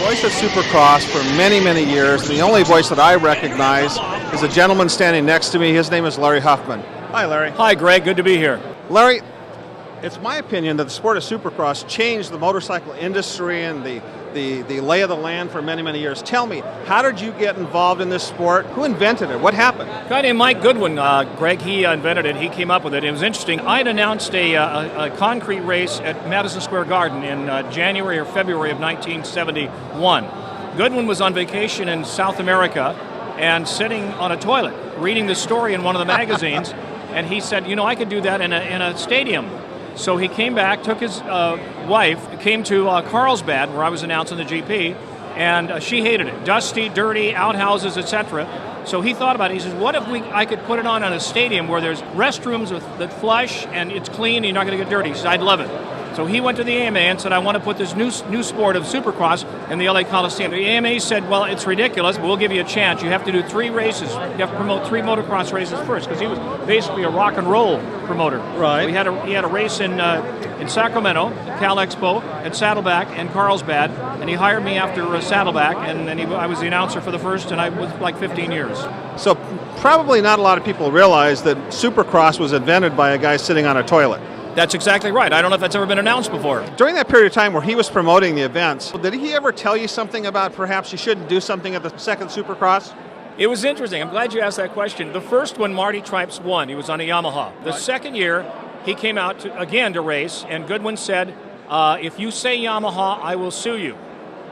Voice of Supercross for many, many years. The only voice that I recognize is a gentleman standing next to me. His name is Larry Huffman. Hi, Larry. Hi, Greg. Good to be here. Larry, it's my opinion that the sport of Supercross changed the motorcycle industry and the lay of the land for many, many years. Tell me, how did you get involved in this sport? Who invented it? What happened? A guy named Mike Goodwin, Greg, he invented it. He came up with it. It was interesting. I had announced a concrete race at Madison Square Garden in January or February of 1971. Goodwin was on vacation in South America and sitting on a toilet reading the story in one of the magazines, and he said, you know, I could do that in a stadium. So he came back, took his wife, came to Carlsbad, where I was announcing the GP, and she hated it. Dusty, dirty, outhouses, etc. So he thought about it. He says, what if I could put it on a stadium where there's restrooms that flush and it's clean and you're not going to get dirty? He said, I'd love it. So he went to the AMA and said, I want to put this new sport of Supercross in the LA Coliseum. The AMA said, well, it's ridiculous, but we'll give you a chance. You have to do 3 races. You have to promote 3 motocross races first, because he was basically a rock and roll promoter. Right. So he had a race in Sacramento, Cal Expo, at Saddleback and Carlsbad, and he hired me after Saddleback, and then I was the announcer for the first, and I was like 15 years. So probably not a lot of people realize that Supercross was invented by a guy sitting on a toilet. That's exactly right. I don't know if that's ever been announced before. During that period of time where he was promoting the events, did he ever tell you something about perhaps you shouldn't do something at the second Supercross? It was interesting. I'm glad you asked that question. The first one, Marty Tripes won. He was on a Yamaha. The second year, he came out again to race, and Goodwin said, if you say Yamaha, I will sue you.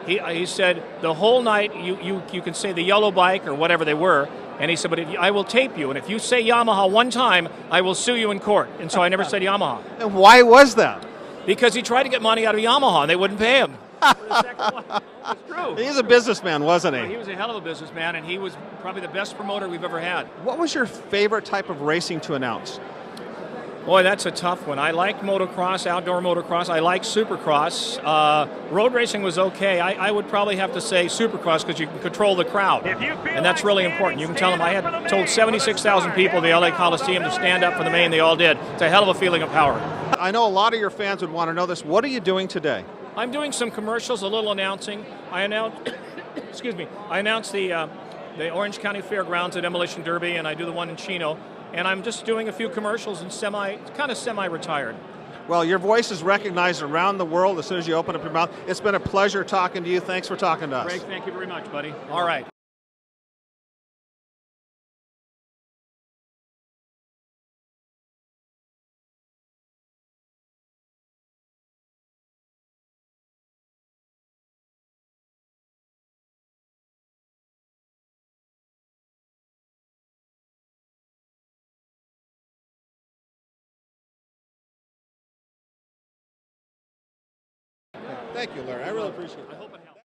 He said, the whole night, you can say the yellow bike or whatever they were, and he said, but I will tape you, and if you say Yamaha one time, I will sue you in court. And so I never said Yamaha. And why was that? Because he tried to get money out of Yamaha, and they wouldn't pay him. For the second one. It's true. He's a businessman, wasn't he? He was a hell of a businessman, and he was probably the best promoter we've ever had. What was your favorite type of racing to announce? Boy, that's a tough one. I liked motocross, outdoor motocross. I liked Supercross. Road racing was okay. I would probably have to say Supercross, because you can control the crowd, and that's really important. You can tell them. I had told 76,000 people at the LA Coliseum to stand up for the Maine. They all did. It's a hell of a feeling of power. I know a lot of your fans would want to know this. What are you doing today? I'm doing some commercials, a little announcing. I announced, excuse me, I announced the Orange County Fairgrounds at Demolition Derby, and I do the one in Chino. And I'm just doing a few commercials and kind of semi-retired. Well, your voice is recognized around the world as soon as you open up your mouth. It's been a pleasure talking to you. Thanks for talking to us. Greg, thank you very much, buddy. All right. Thank you, Larry. I really appreciate it. I hope it helps.